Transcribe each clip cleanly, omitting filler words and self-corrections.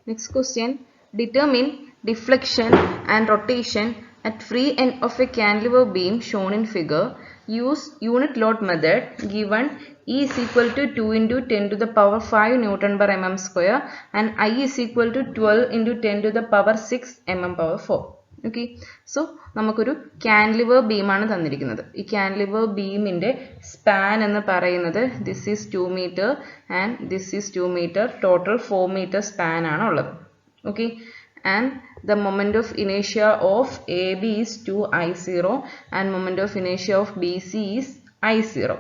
Next question, determine deflection and rotation at free end of a cantilever beam shown in figure. Use unit load method given E is equal to 2 into 10 to the power 5 Newton per mm square and I is equal to 12 into 10 to the power 6 mm power 4. Okay, so നമുക്കൊരു cantilever beam ആണ് തന്നിരിക്കുന്നത്. ഈ cantilever beamന്റെ span എന്ന് പറയുന്നത് this is 2 meter and this is 2 meter, total 4 meter span ആണ് ഉള്ളത്. Okay, and the moment of inertia of AB is 2I0 and moment of inertia of BC is I0.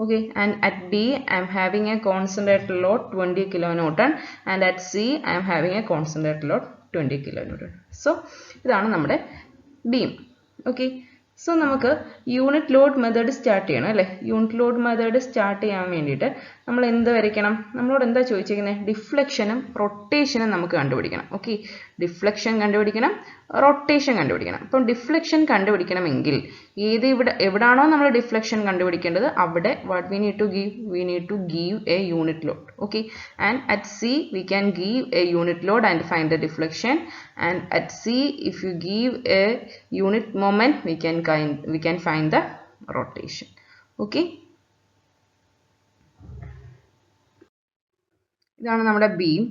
Okay, and at B I am having a concentrated load 20 kilonewton and at C I am having a concentrated load 20 kilonewton. So ഇതാണ് നമ്മുടെ beam. Okay, so നമുക്ക് unit load method start ചെയ്യണം അല്ലേ. Unit load method start ചെയ്യാൻ വേണ്ടിയിട്ട് നമ്മൾ എന്ത് വരയ്ക്കണം? നമ്മളോട് എന്താ ചോദിച്ചിരിക്കുന്നത്? ഡിഫ്ലക്ഷനും റൊട്ടേഷനും നമുക്ക് കണ്ടുപിടിക്കണം. ഓക്കെ, ഡിഫ്ലക്ഷൻ കണ്ടുപിടിക്കണം, റൊട്ടേഷൻ കണ്ടുപിടിക്കണം. അപ്പം ഡിഫ്ലക്ഷൻ കണ്ടുപിടിക്കണമെങ്കിൽ എവിടാണോ നമ്മൾ ഡിഫ്ലക്ഷൻ കണ്ടുപിടിക്കേണ്ടത് അവിടെ what we need to give? We need to give a unit load. Okay, and at C we can give a unit load and find the deflection. And at C, if you give a unit moment, we can find the rotation. Okay, ഇതാണ് നമ്മുടെ beam.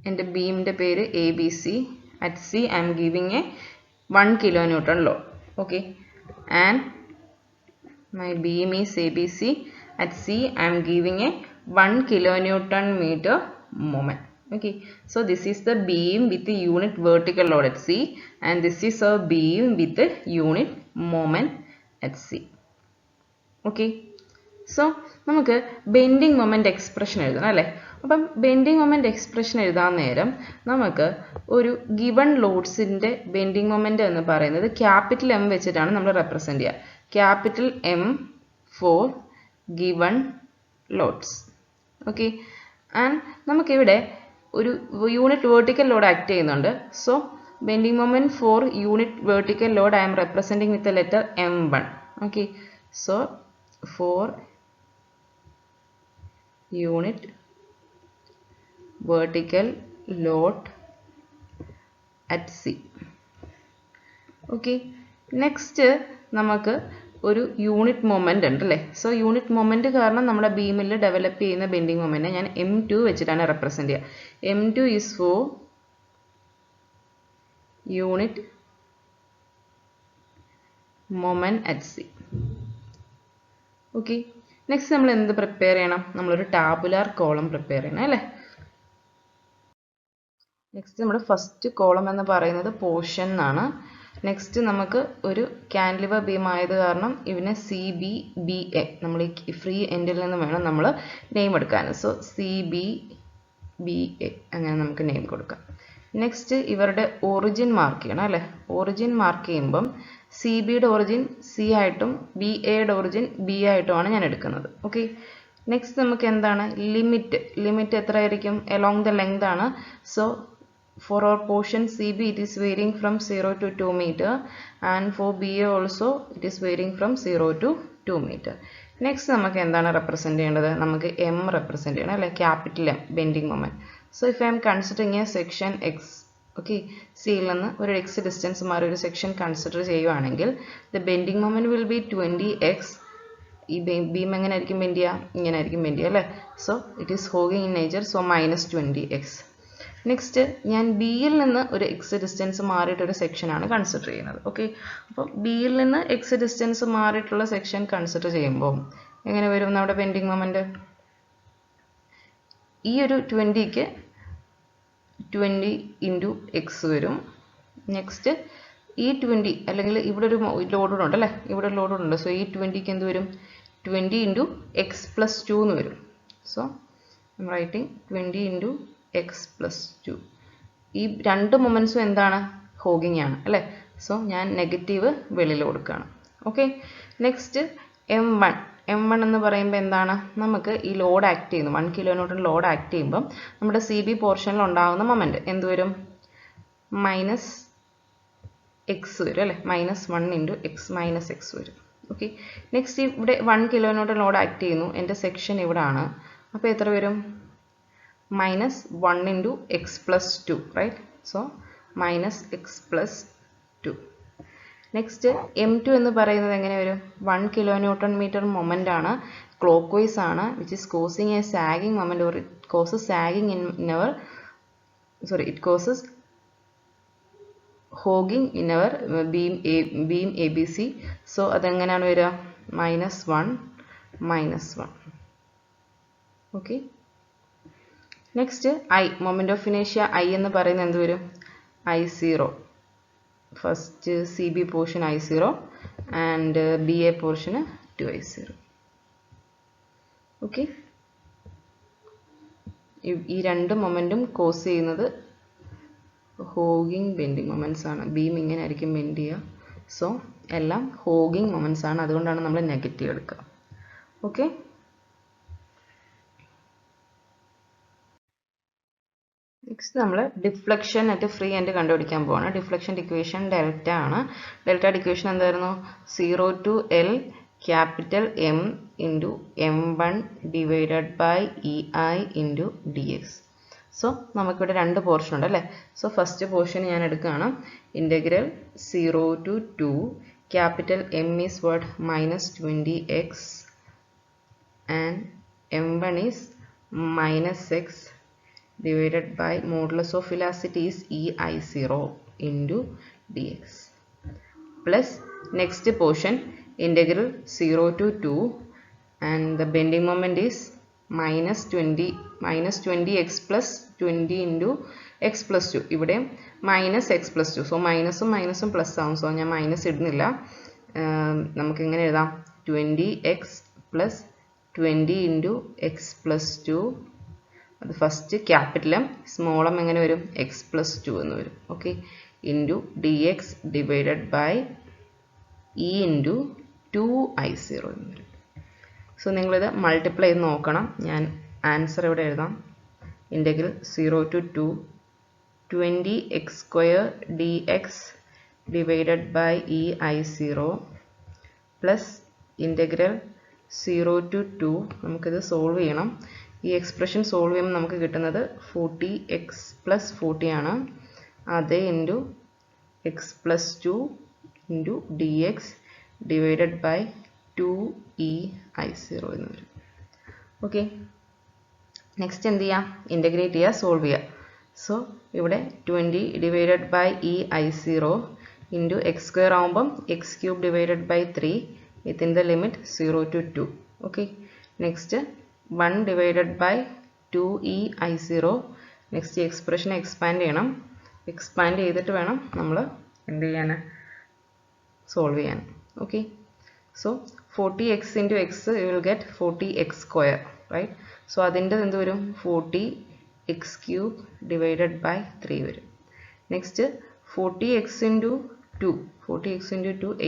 എൻ്റെ beamന്റെ പേര് ABC. At C I am giving a 1 kilonewton load. Okay, and my beam is ABC. At C I am giving a 1 kilonewton meter moment. Okay, so this is the beam with the unit vertical load at C and this is a beam with the unit moment at C. Okay, so നമുക്ക് bending moment expression എഴുതണം അല്ലേ. അപ്പം bending moment expression എഴുതാൻ നേരം നമുക്ക് ഒരു given loadsന്റെ bending moment എന്ന് പറയുന്നത് capital M വെച്ചിട്ടാണ് നമ്മൾ റെപ്രസെന്റ് ചെയ്യുക. capital M for given loads. Okay, and നമുക്കിവിടെ ഒരു യൂണിറ്റ് വെർട്ടിക്കൽ ലോഡ് ആക്ട് ചെയ്യുന്നുണ്ട്. So bending moment for unit vertical load I am representing with the letter M1. Okay, so for unit vertical load at C. Okay, next നമുക്ക് ഒരു unit moment ഉണ്ട് അല്ലേ. So unit moment കാരണം നമ്മുടെ ബീമിൽ develop ചെയ്യുന്ന bending moment ഞാൻ M2 വെച്ചിട്ടാണ് represent ചെയ്യുക. M2 is for unit moment at C. Okay, next നമ്മൾ എന്ത് പ്രിപ്പയർ ചെയ്യണം? നമ്മളൊരു ടാബുലാർ കോളം പ്രിപ്പയർ ചെയ്യണം അല്ലേ. നെക്സ്റ്റ് നമ്മുടെ ഫസ്റ്റ് കോളം എന്ന് പറയുന്നത് പോർഷൻ ആണ്. നെക്സ്റ്റ് നമുക്ക് ഒരു കാൻഡിലിവർ ബീം ആയത് കാരണം ഇവന് CBBA നമ്മൾ ഈ ഫ്രീ എൻഡിൽ നിന്ന് വേണം നമ്മൾ നെയിം എടുക്കാൻ. സോ CBBA അങ്ങനെ നമുക്ക് നെയിം കൊടുക്കാം. നെക്സ്റ്റ് ഇവരുടെ ഒറിജിൻ മാർക്ക് ചെയ്യണം അല്ലേ. ഒറിജിൻ മാർക്ക് ചെയ്യുമ്പം CBയുടെ ഒറിജിൻ C ആയിട്ടും BAയുടെ ഒറിജിൻ B ആയിട്ടുമാണ് ഞാൻ എടുക്കുന്നത്. ഓക്കെ, നെക്സ്റ്റ് നമുക്ക് എന്താണ് ലിമിറ്റ് എത്ര ആയിരിക്കും? അലോങ് ദ ലെങ്ത് ആണ്. So for our portion CB it is varying from 0 to 2 meter and for BA also it is varying from 0 to 2 meter. Next നമുക്ക് എന്താണ് റെപ്രസെന്റ് ചെയ്യേണ്ടത്? നമുക്ക് M റെപ്രസെന്റ് ചെയ്യണം അല്ലേ, capital M bending moment. So if I M considering A section X, okay, സിയിൽ നിന്ന് ഒരു X distance മാറി ഒരു സെക്ഷൻ കൺസിഡർ ചെയ്യുവാണെങ്കിൽ the bending moment will be 20x. ഈ ബീം എങ്ങനെ ആയിരിക്കും ബെൻഡ് ചെയ്യുക? ഇങ്ങനെ ആയിരിക്കും ബെൻഡ് ചെയ്യുക അല്ലേ. So it is hogging in nature, so -20x. Next ഞാൻ ബിയിൽ നിന്ന് ഒരു എക്സ് ഡിസ്റ്റൻസ് മാറിയിട്ടൊരു സെക്ഷനാണ് കൺസിഡർ ചെയ്യുന്നത്. ഓക്കെ, അപ്പോൾ ബിയിൽ നിന്ന് എക്സ് ഡിസ്റ്റൻസ് മാറിയിട്ടുള്ള സെക്ഷൻ കൺസിഡർ ചെയ്യുമ്പോൾ എങ്ങനെ വരും നമ്മുടെ ബെൻഡിങ് മൊമെന്റ്? ഈ ഒരു 20ക്ക് 20 ഇൻറ്റു എക്സ് വരും. നെക്സ്റ്റ് ഈ 20 അല്ലെങ്കിൽ ഇവിടെ ഒരു ലോഡ് ഉണ്ട് അല്ലേ, ഇവിടെ ഒരു ലോഡ് ഉണ്ട്. സോ ഈ 20ക്ക് എന്ത് വരും? 20 ഇൻറ്റു എക്സ് പ്ലസ് 2 എന്ന് വരും. So I M writing 20 into x plus 2. ഈ രണ്ട് മൊമെന്റ്സും എന്താണ്? ഹോഗിങ് ആണ് അല്ലേ. സോ ഞാൻ നെഗറ്റീവ് വെളിയിൽ കൊടുക്കുകയാണ്. ഓക്കെ, നെക്സ്റ്റ് M1 എന്ന് പറയുമ്പോൾ എന്താണ്? നമുക്ക് ഈ ലോഡ് ആക്ട് ചെയ്യുന്നു 1 kilonewton ലോഡ് ആക്ട് ചെയ്യുമ്പം നമ്മുടെ CB പോർഷനിൽ ഉണ്ടാകുന്ന മൊമെന്റ് എന്ത് വരും? -x വരും അല്ലേ. -1 ഇൻറ്റു x -x വരും. ഓക്കെ, നെക്സ്റ്റ് ഇവിടെ 1 kilonewton ലോഡ് ആക്ട് ചെയ്യുന്നു. എൻ്റെ സെക്ഷൻ ഇവിടെ ആണ്. അപ്പോൾ എത്ര വരും? minus 1 into x plus 2, right? So minus x plus 2. Next m2 എന്ന് പറയുന്നത് എങ്ങനെ വരും? 1 kilonewton meter moment ആണ്, clockwise ആണ്, which is causing a sagging moment, or it causes sagging in our, sorry, it causes hogging in our beam ABC. So അതെങ്ങനെയാണ് വരിക? minus 1 minus 1. Okay. Next I, moment of inertia I എന്ന് പറയുന്നത് എന്ത് വരും? I0. First CB portion I0 and BA portion 2I0. Okay. ഈ രണ്ട് momentum cos ചെയ്യുന്നത് hogging bending moments ആണ്. ബീം ഇങ്ങനെ ആയിരിക്കും ബെൻഡ് ചെയ്യുക. സോ എല്ലാം ഹോഗിങ് മൊമെന്റ്സ് ആണ്, അതുകൊണ്ടാണ് നമ്മൾ നെഗറ്റീവ് എടുക്കുക. ഓക്കെ. നെക്സ്റ്റ് നമ്മൾ ഡിഫ്ലക്ഷൻ അറ്റ് ഫ്രീ എൻഡ് കണ്ടുപിടിക്കാൻ പോവാണ്. ഡിഫ്ലക്ഷൻ ഇക്വേഷൻ ഡെൽറ്റ ആണ്. ഡെൽറ്റ ഇക്വേഷൻ എന്തായിരുന്നു? 0 to L capital M into M1 divided by EI into dx. So നമുക്കിവിടെ രണ്ട് പോർഷൻ ഉണ്ട് അല്ലേ? സോ ഫസ്റ്റ് പോർഷൻ ഞാൻ എടുക്കുകയാണ്. Integral 0 to 2 capital M is what? minus 20x and M1 is minus x divided by modulus of velocity is EI0 into dx, plus next portion integral 0 to 2 and the bending moment is minus 20x plus 20 into x plus 2. ഇവിടെ minus x plus 2. So മൈനസും മൈനസും plus ആവും. So ഞാൻ minus ഇടുന്നില്ല. നമുക്ക് എങ്ങനെ എഴുതാം? 20x plus 20 into x plus 2. അത് first capital M, small M എങ്ങനെ വരും? എക്സ് പ്ലസ് 2 എന്ന് വരും. Okay. Into D X divided by E into 2I0 എന്ന് വരും. സോ നിങ്ങളിത് മൾട്ടിപ്ലൈ ചെയ്ത് നോക്കണം. ഞാൻ ആൻസർ ഇവിടെ എഴുതാം. Integral 0 to 2 20x square dx divided by EI0 plus integral 0 to 2, നമുക്കിത് സോൾവ് ചെയ്യണം. ഈ എക്സ്പ്രഷൻ സോൾവ് ചെയ്യുമ്പോൾ നമുക്ക് കിട്ടുന്നത് 40x plus 40 ആണ്. അത് into X plus 2 into D X divided by 2EI0 എന്ന് വരും. ഓക്കെ. നെക്സ്റ്റ് എന്ത് ചെയ്യാം? ഇൻ്റഗ്രേറ്റ് ചെയ്യുക, സോൾവ് ചെയ്യുക. സോ ഇവിടെ 20 divided by EI0 into X square ആകുമ്പം x cube divided by 3 within the limit 0 to 2. Okay. Next 1 divided by 2EI0. Next ഈ expression expand ചെയ്യണം. എക്സ്പാൻഡ് ചെയ്തിട്ട് വേണം നമ്മൾ എന്ത് ചെയ്യാൻ? സോൾവ് ചെയ്യാൻ. Okay. So 40x into x you will get 40x square, right? So അതിൻ്റെ എന്ത് വരും? 40x cube divided by 3 വരും. Next 40x into 2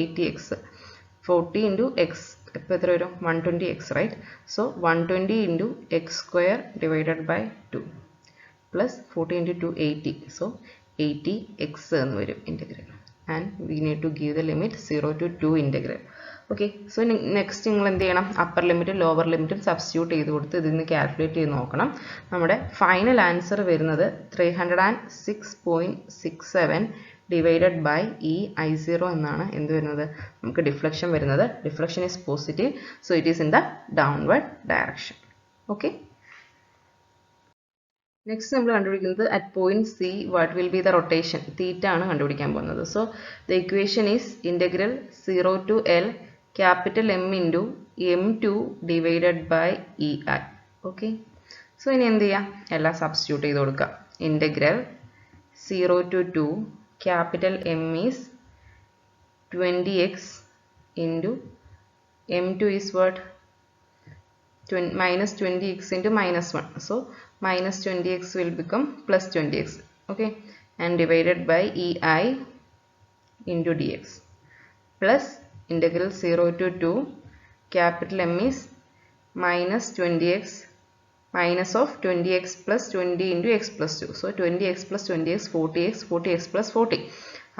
80x. 40 into x ഇപ്പോൾ എത്ര വരും? 120x, right? So 120 into X square divided by 2 plus 40 into 2 80. So 80x എന്ന് വരും integral. And we need to give the limit 0 to 2 integral. Okay. So next നിങ്ങൾ എന്ത് ചെയ്യണം? Upper ലിമിറ്റും lower ലിമിറ്റും സബ്സ്റ്റിറ്റ്യൂട്ട് ചെയ്ത് കൊടുത്ത് ഇതിൽ നിന്ന് കാൽക്കുലേറ്റ് ചെയ്ത് നോക്കണം. നമ്മുടെ ഫൈനൽ ആൻസർ വരുന്നത് 306.67 divided by EI0 എന്നാണ് എന്ത് വരുന്നത്? നമുക്ക് ഡിഫ്ലക്ഷൻ വരുന്നത്. Deflection is positive, so it is in the downward direction. Okay. Next നമ്മൾ കണ്ടുപിടിക്കുന്നത് at point C what will be the rotation theta ആണ് കണ്ടുപിടിക്കാൻ പോകുന്നത്. So the equation is integral 0 to L capital M into M2 divided by EI. Okay. So ഇനി എന്ത് ചെയ്യാം? എല്ലാം substitute ചെയ്ത് കൊടുക്കാം. Integral 0 to 2 capital M is 20x into M2 is what? minus 20x into minus 1. So minus 20x will become plus 20x. Okay. And divided by EI into dx plus integral 0 to 2 capital M is minus 20x minus of 20x plus 20 into x plus 2. So 20x plus 20x 40x 40x plus 40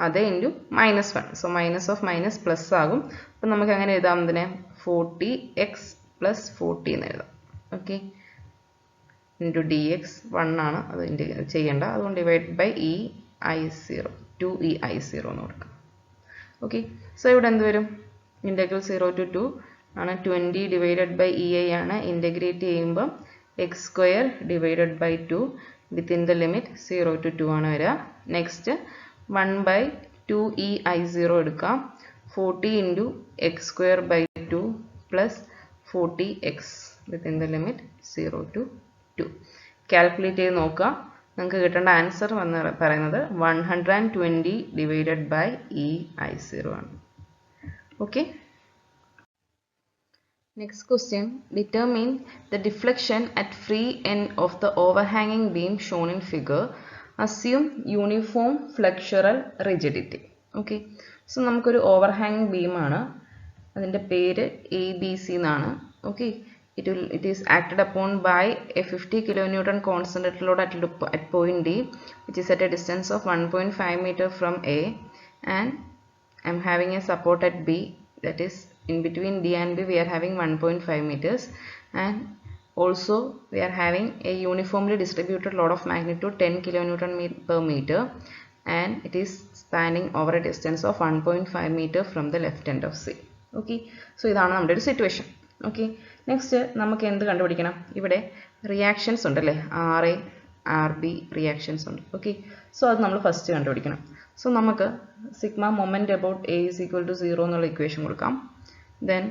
അത് into minus 1. So minus of minus plus ആകും. അപ്പം നമുക്ക് അങ്ങനെ എഴുതാം ഇതിനെ 40x plus 40 എന്ന് എഴുതാം. Okay. into dx 1 ആണ് അത് ചെയ്യേണ്ട അതുകൊണ്ട് divide by E I 0 2 E I 0 എന്ന് കൊടുക്കാം ഓക്കെ സോ ഇവിടെ എന്ത് വരും ഇൻ്റഗ്രൽ 0 to 2 ആണ് 20 ഡിവൈഡഡ് ബൈ ഇ ഐ ആണ് ഇൻ്റഗ്രേറ്റ് ചെയ്യുമ്പോൾ X square divided by 2 within the limit 0 to 2 ആണ് വരിക നെക്സ്റ്റ് 1 by 2 ഇ ഐ 0 എടുക്കാം 40 into x square by 2 plus 40x within the limit 0 to 2. Calculate ചെയ്ത് നോക്കുക നിങ്ങൾക്ക് കിട്ടേണ്ട ആൻസർ വന്ന് പറയുന്നത് 120 divided by e I0 ആണ് okay Next question, determine the deflection at free end of the overhanging beam shown in figure. Assume uniform flexural rigidity. Okay. So, നമുക്കൊരു overhanging beam ആണ് അതിൻ്റെ പേര് ABC എന്നാണ് okay it is acted upon by a 50 kilonewton constant load at point D which is at a distance of 1.5 meter from A and I am having a support at B that is in between D and B we are having 1.5 meters and also we are having a uniformly distributed load of magnitude 10 kilonewton per meter and it is spanning over a distance of 1.5 meter from the left end of C. Okay, so ഇതാണ് നമ്മുടെ ഒരു situation okay next നമുക്ക് എന്ത് കണ്ടുപിടിക്കണം ഇവിടെ reactions ഉണ്ടല്ലേ R A R B reactions ഉണ്ട് okay so അത് നമ്മൾ ഫസ്റ്റ് കണ്ടുപിടിക്കണം സോ നമുക്ക് sigma moment about A is equal to 0 എന്നുള്ള ഇക്വേഷൻ കൊടുക്കാം ദെൻ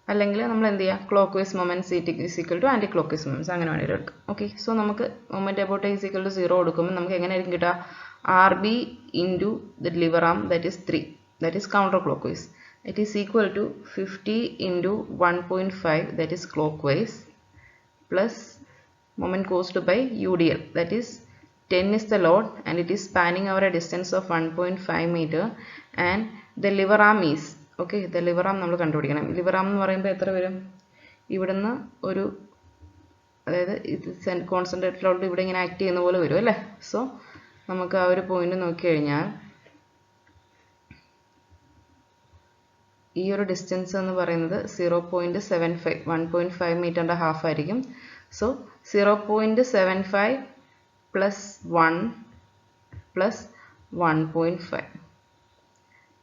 അല്ലെങ്കിൽ നമ്മൾ എന്ത് ചെയ്യുക clockwise moment C T is equal to anticlockwise moments അങ്ങനെ വേണമെങ്കിൽ എടുക്കാം ഓക്കെ സോ നമുക്ക് moment about A is equal to 0 കൊടുക്കുമ്പോൾ നമുക്ക് എങ്ങനെയായിരിക്കും കിട്ടുക R B into the lever arm that is 3 that is counterclockwise it is equal to 50 into 1.5 that is clockwise plus moment caused by UDL that is 10 is the load and it is spanning over a distance of 1.5 meter and the lever arm is okay the lever arm നമ്മൾ കണ്ടുപിടിക്കണം lever arm എന്ന് പറയുമ്പോൾ എത്ര വരും ഇവിടുന്ന് ഒരു അതായത് ഇത് കോൺസെൻട്രേറ്റഡ് ലോഡ് ഇവിടെ ഇങ്ങനെ ആക്ട് ചെയ്യുന്ന പോലെ വരും അല്ലേ സോ നമുക്ക് ആ ഒരു പോയിന്റ് നോക്കി കഴിഞ്ഞാൽ ഈ ഒരു ഡിസ്റ്റൻസ് എന്ന് പറയുന്നത് 0.75 1.5 മീറ്ററിൻ്റെ ഹാഫ് ആയിരിക്കും so 0.75 plus 1 plus 1.5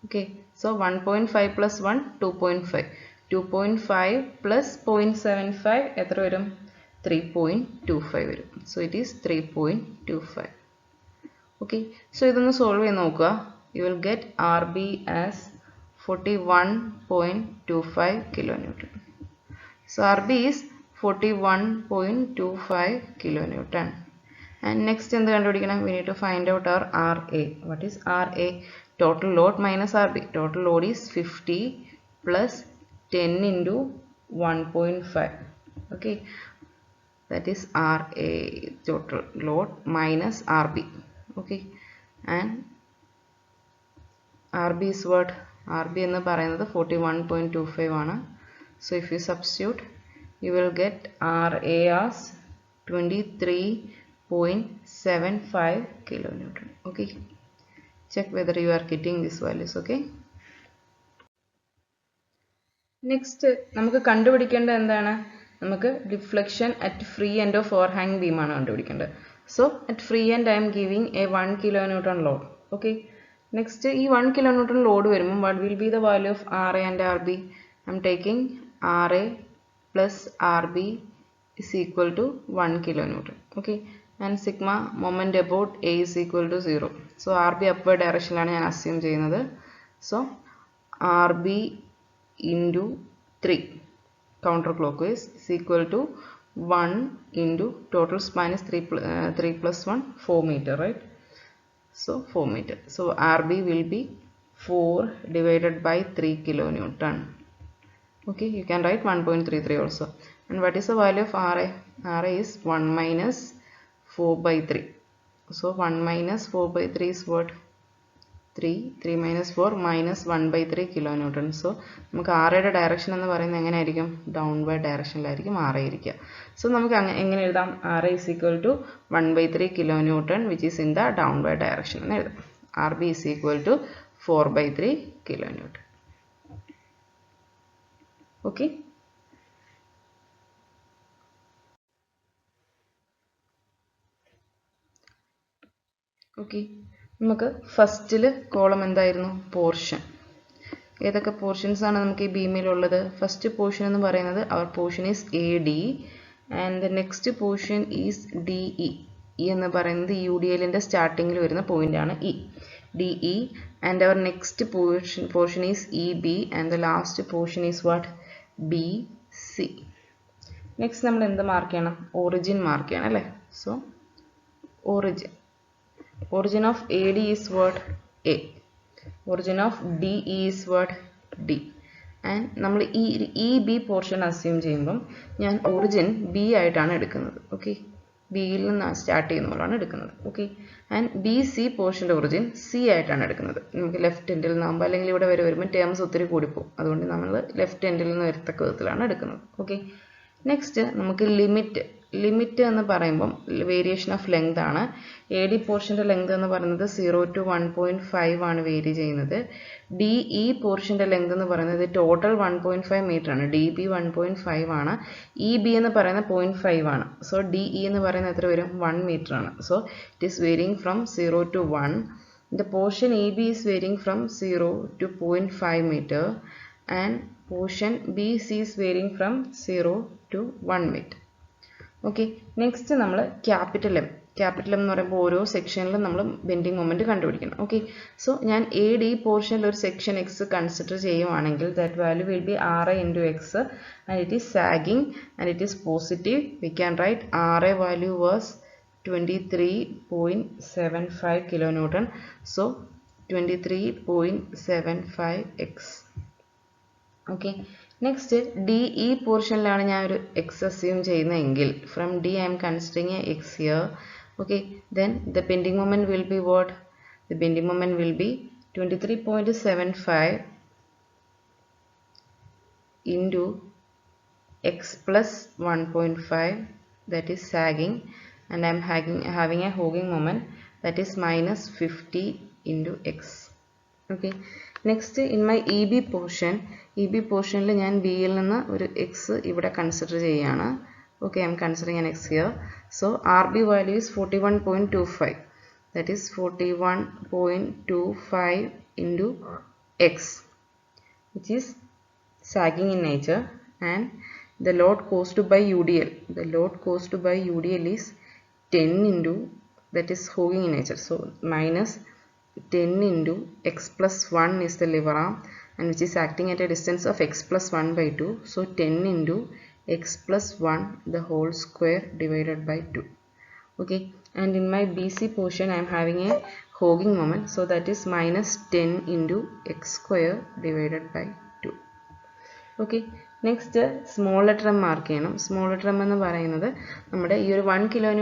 okay so 1.5 plus 1 2.5 2.5 plus 0.75 എത്ര വരും 3.25 വരും so it is 3.25 okay so ഇതൊന്ന് സോൾവ് ചെയ്ത് നോക്കുക you will get R B as 41.25 kilonewton. So RB is 41.25 kilonewton. And next in the we need to find out our RA. What is RA? Total load minus RB. Total load is 50 plus 10 into 1.5. Okay, that is RA total load minus RB. Okay, and RB is what? RB എന്ന് പറയുന്നത് 41.25 ആണ് so if you substitute you will get RA as 23.75 kilonewton okay check whether you are getting these values okay next നമുക്ക് കണ്ടുപിടിക്കേണ്ട എന്താണ് നമുക്ക് deflection at free end of overhang beam ആണ് കണ്ടുപിടിക്കേണ്ടത് so at free end I am giving a 1 kilonewton load okay next ഈ 1 kilonewton load വരുമ്പോൾ what will be the value of RA and RB I am taking RA plus RB is equal to 1 kilonewton okay and sigma moment about A is equal to 0 so RB upward direction ആണ് ഞാൻ assume ചെയ്യുന്നത് so RB into 3 counterclockwise is equal to 1 into total span is 3 plus 1 4 meter right so 4 meter so RB will be 4 divided by 3 kilonewton okay you can write 1.33 also and what is the value of RA RA is 1 minus 4 by 3 so 1 minus 4 by 3 is what 3 minus 4 minus 1 by 3 kilonewton so നമുക്ക് RA യുടെ direction എന്ന് പറയുന്നത് എങ്ങനെയായിരിക്കും downward ഡയറക്ഷനിലായിരിക്കും RA ഇരിക്കുക so നമുക്ക് എങ്ങനെ എഴുതാം RA is equal to 1 by 3 kilonewton which is in the downward direction എന്ന് എഴുതാം RB is equal to 4 by 3 kilonewton okay okay, നമുക്ക് ഫസ്റ്റിൽ കോളം എന്തായിരുന്നു? പോർഷൻ. ഏതൊക്കെ പോർഷൻസ് ആണ് നമുക്ക് ഈ ബീമിലുള്ളത്? ഫസ്റ്റ് പോർഷൻ എന്ന് പറയുന്നത് അവർ portion is A D and the next portion is D E. E എന്ന് പറയുന്നത് യു ഡി എല്ലിൻ്റെ സ്റ്റാർട്ടിങ്ങിൽ വരുന്ന പോയിന്റ് ആണ് ഇ, ഡി ഇ. ആൻഡ് അവർ next portion is E B and the last portion is what? B C. Next നമ്മൾ എന്ത് mark ചെയ്യണം? ഒറിജിൻ മാർക്ക് ചെയ്യണം അല്ലേ? So origin of AD is what? A. Origin of DE is what? D. And നമ്മൾ ഈ B portion assume ചെയ്യുമ്പം ഞാൻ origin B ആയിട്ടാണ് എടുക്കുന്നത്. ഓക്കെ, ബിയിൽ നിന്ന് സ്റ്റാർട്ട് ചെയ്യുന്നതാണ് എടുക്കുന്നത്. ഓക്കെ, ആൻഡ് ബി സി പോർഷൻ്റെ ഒറിജിൻ സി ആയിട്ടാണ് എടുക്കുന്നത്. നമുക്ക് ലെഫ്റ്റ് എൻഡിൽ നിന്നാകുമ്പോൾ അല്ലെങ്കിൽ ഇവിടെ വരെ വരുമ്പോൾ ടേംസ് ഒത്തിരി കൂടിപ്പോകും. അതുകൊണ്ട് നമ്മൾ ലെഫ്റ്റ് എൻഡിൽ നിന്ന് വരത്തക്ക വിധത്തിലാണ് എടുക്കുന്നത്. ഓക്കെ, നെക്സ്റ്റ് നമുക്ക് ലിമിറ്റ് എന്ന് പറയുമ്പം വേരിയേഷൻ ഓഫ് ലെങ്ത് ആണ്. എ ഡി പോർഷൻ്റെ ലെങ്ത് എന്ന് പറയുന്നത് 0 to 1.5 ആണ് വേരി ചെയ്യുന്നത്. ഡി ഇ പോർഷൻ്റെ ലെങ്ത് എന്ന് പറയുന്നത് ടോട്ടൽ 1.5 മീറ്റർ ആണ്. ഡി ബി 1.5 ആണ്. ഇ ബി എന്ന് പറയുന്നത് 0.5 ആണ്. സോ ഡി ഇ എന്ന് പറയുന്നത് എത്ര വരും? 1 മീറ്റർ ആണ്. So it is varying from 0 to 1. The portion E B is varying from 0 to 0.5 metre and portion B C is varying from 0 to 1 metre. Okay, next നമ്മൾ capital M എന്ന് പറയുമ്പോൾ ഓരോ സെക്ഷനിലും നമ്മൾ ബെൻഡിങ് മൊമെൻറ്റ് കണ്ടുപിടിക്കണം. Okay, so ഞാൻ A D പോർഷനിൽ ഒരു സെക്ഷൻ എക്സ് കൺസിഡർ ചെയ്യുവാണെങ്കിൽ that value will be R A into X and it is sagging and it is positive. We can write R A value was 23.75 kilonewton. So 23.75 x. Okay, next D E പോർഷനിലാണ് ഞാൻ ഒരു x assume ചെയ്യുന്നതെങ്കിൽ from D I'm considering a x here. Okay, then the bending moment will be what? The bending moment will be 23.75 into x plus 1.5, that is sagging, and I am having a hogging moment, that is minus 50 into x. Okay, next in my EB portion ഞാൻ B യിൽ നിന്ന് ഒരു x ഇവിടെ consider ചെയ്യാണ്. Okay, I am considering an x here. So RB value is 41.25, that is 41.25 into x, which is sagging in nature, and the load caused by UDL. The load caused by UDL is 10 into, that is hogging in nature. So minus 10 into x plus 1 is the lever arm, and which is acting at a distance of x plus 1 by 2. So 10 into x plus 1 the whole square divided by 2. Okay, and in my BC portion I am having a hogging moment, so that is minus 10 into x square divided by 2. Okay, next small letter M mark ചെയ്യണം. Small letter M എന്ന് പറയുന്നത് നമ്മുടെ ഈ ഒരു 1 kN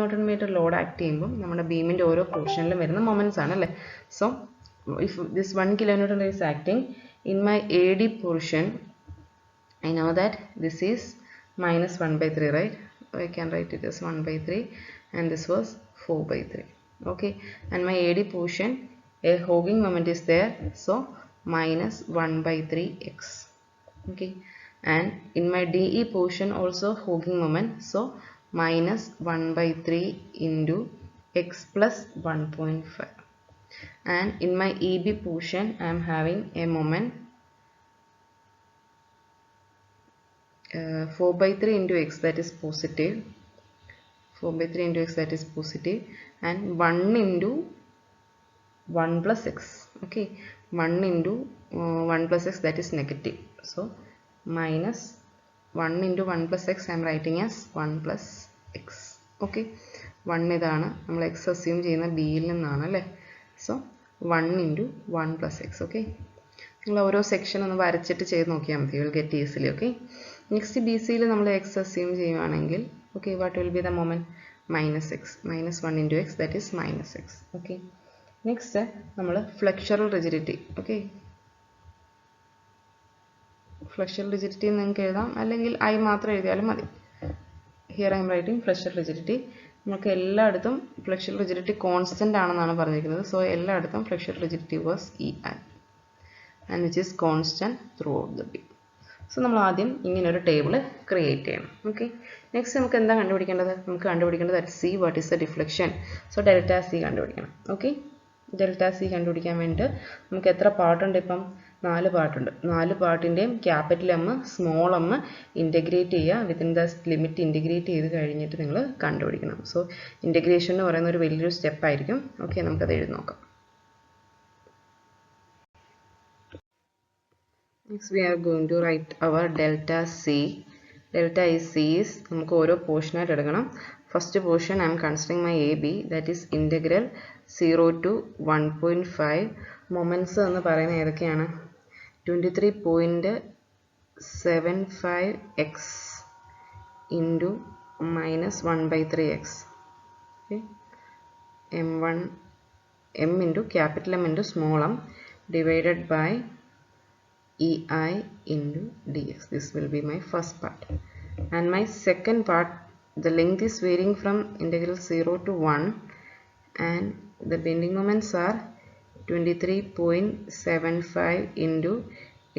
load act ചെയ്യുമ്പോൾ നമ്മുടെ ബീമിൻ്റെ ഓരോ പോർഷനിലും വരുന്ന മൊമെൻറ്റ്സ് ആണ് അല്ലേ. So if this 1 kN is acting in my A D portion, I know that this is minus 1/3, right? I can write it as 1/3 and this was 4/3. Okay, and my AD portion, a hogging moment is there, so minus 1/3 x. Okay, and in my DE portion also hogging moment, so minus 1/3 into x plus 1.5. And in my EB portion I am having a moment 4/3 into x, that is positive. 4/3 into x, that is positive, and 1 into 1 plus x. Okay, 1 into 1 plus x, that is negative. So minus 1 into 1 plus x I am writing as 1 plus x. Okay, 1 ഇതാണ് നമ്മൾ x assume ചെയ്യുന്ന ബിയിൽ നിന്നാണ് അല്ലേ. So 1 into 1 plus x. ഓക്കെ, നിങ്ങൾ ഓരോ section ഒന്ന് വരച്ചിട്ട് ചെയ്ത് നോക്കിയാൽ മതി, യു വിൽ ഗെറ്റ് ഈസിലി. ഓക്കെ, നെക്സ്റ്റ് ബി സിയിൽ നമ്മൾ എക്സ് അസ്യൂം ചെയ്യുകയാണെങ്കിൽ okay, what will be the moment? Minus x, minus 1 into x, that is minus x. Okay, next നമ്മൾ flexural rigidity. Okay, flexural rigidity നിങ്ങൾക്ക് എഴുതാം, അല്ലെങ്കിൽ ഐ മാത്രം എഴുതിയാലും മതി. Here I'm writing flexural rigidity. നമുക്ക് എല്ലായിടത്തും ഫ്ലെക്ചറൽ റിജിഡിറ്റി കോൺസ്റ്റൻ്റ് ആണെന്നാണ് പറഞ്ഞിരിക്കുന്നത്. സോ എല്ലായിടത്തും flexural rigidity was E I and which is constant throughout the beam. So നമ്മൾ ആദ്യം ഇങ്ങനെ ഒരു ടേബിൾ ക്രിയേറ്റ് ചെയ്യണം. ഓക്കെ, നെക്സ്റ്റ് നമുക്ക് എന്താ കണ്ടുപിടിക്കേണ്ടത്? നമുക്ക് കണ്ടുപിടിക്കേണ്ടത് at C what is the deflection. So delta C കണ്ടുപിടിക്കണം. ഓക്കെ, ഡെൽറ്റ സി കണ്ടുപിടിക്കാൻ വേണ്ടിയിട്ട് നമുക്ക് എത്ര പാർട്ടുണ്ട്? ഇപ്പം 4 പാർട്ടുണ്ട്. 4 പാർട്ടിൻ്റെയും capital M small M integrate ചെയ്യുക. വിത്തിൻ ദ ലിമിറ്റ് ഇൻറ്റഗ്രേറ്റ് ചെയ്ത് കഴിഞ്ഞിട്ട് നിങ്ങൾ കണ്ടുപിടിക്കണം. സോ ഇൻറ്റഗ്രേഷൻ എന്ന് പറയുന്ന ഒരു വലിയൊരു സ്റ്റെപ്പായിരിക്കും. ഓക്കെ, നമുക്കത് എഴുതി നോക്കാം. Next we are going to write our delta C. Delta is C is നമുക്ക് ഓരോ പോർഷനായിട്ട് എടുക്കണം. First portion I am considering my AB, that is integral 0 to 1.5. Moments എന്ന് പറയുന്നത് ഏതൊക്കെയാണ്? 23.75x into minus 1/3x. Okay. m into capital M into small m divided by EI into dx. This will be my first part. And my second part, the length is varying from integral 0 to 1 and the bending moments are 23.75 into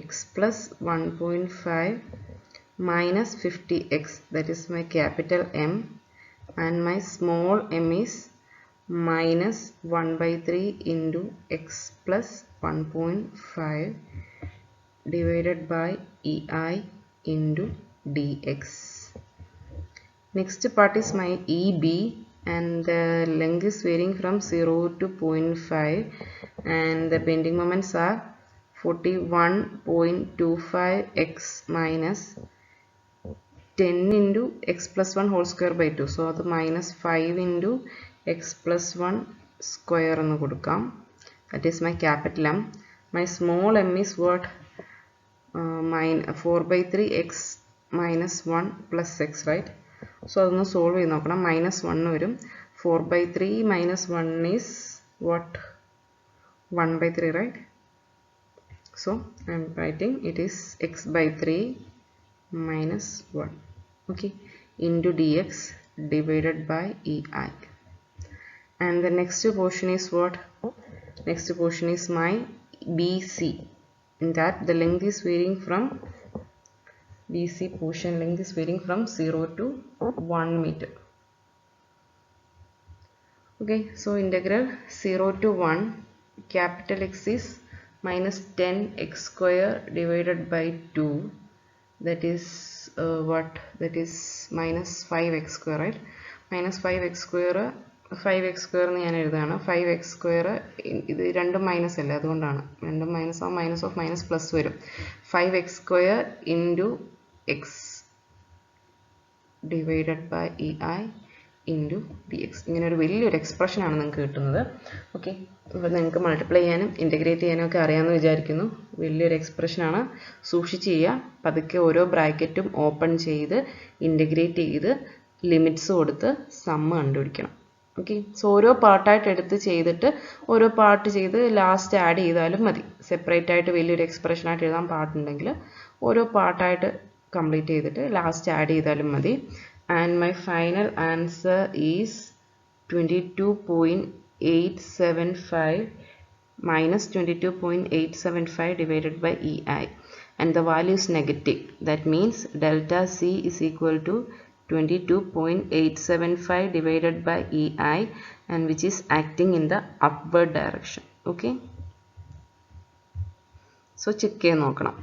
x plus 1.5 minus 50x, that is my capital M, and my small m is minus 1/3 into x plus 1.5 divided by EI into dx. Next part is my EB and the length is varying from 0 to 0.5 and the bending moments are 41.25x minus 10 into x plus 1 whole square by 2. So the minus 5 into x plus 1 square എന്ന് കൊടുക്കാം. That is my capital M. My small m is what? 4/3x minus 1 plus x, right? So അതൊന്ന് solve ചെയ്ത് നോക്കണം. minus 1 വരും. 4/3 minus 1 is what? 1/3, right? So I am writing it is x by 3 minus 1, okay, into dx divided by EI. And the next portion is what? Next portion is my BC. In that the length is varying from BC portion length is varying from 0 to 1 meter. Okay, so integral 0 to 1, capital X is minus 10x square divided by 2, that is what? That is minus 5x square, right? Minus 5x square 5x square എന്ന് ഞാൻ എഴുതുകയാണ്. 5x square ഇത് രണ്ടും minus അല്ലേ, അതുകൊണ്ടാണ് രണ്ടും minus ആവും. Minus of minus plus വരും. 5x square into x divided by EI into dx. ഇങ്ങനെ ഒരു വലിയൊരു എക്സ്പ്രഷനാണ് നിങ്ങൾക്ക് കിട്ടുന്നത്. ഓക്കെ, അപ്പോൾ നിങ്ങൾക്ക് മൾട്ടിപ്ലൈ ചെയ്യാനും ഇൻറ്റഗ്രേറ്റ് ചെയ്യാനും ഒക്കെ അറിയാമെന്ന് വിചാരിക്കുന്നു. വലിയൊരു എക്സ്പ്രഷനാണ്, സൂക്ഷിച്ച് ചെയ്യുക. പതുക്കെ ഓരോ ബ്രാക്കറ്റും ഓപ്പൺ ചെയ്ത് ഇൻറ്റഗ്രേറ്റ് ചെയ്ത് ലിമിറ്റ്സ് കൊടുത്ത് സമ്മ് കണ്ടുപിടിക്കണം. ഓക്കെ, സോ ഓരോ പാർട്ടായിട്ട് എടുത്ത് ചെയ്തിട്ട് ഓരോ പാർട്ട് ചെയ്ത് ലാസ്റ്റ് ആഡ് ചെയ്താലും മതി. സെപ്പറേറ്റ് ആയിട്ട് വലിയൊരു എക്സ്പ്രഷനായിട്ട് എഴുതാൻ പാർട്ടുണ്ടെങ്കിൽ ഓരോ പാർട്ടായിട്ട് കംപ്ലീറ്റ് ചെയ്തിട്ട് ലാസ്റ്റ് ആഡ് ചെയ്താലും മതി. And my final answer is 22.875 minus 22.875 divided by EI, and the value is negative. That means delta C is equal to 22.875 divided by EI, and which is acting in the upward direction. Okay, so check ചെയ്ത് നോക്കണം.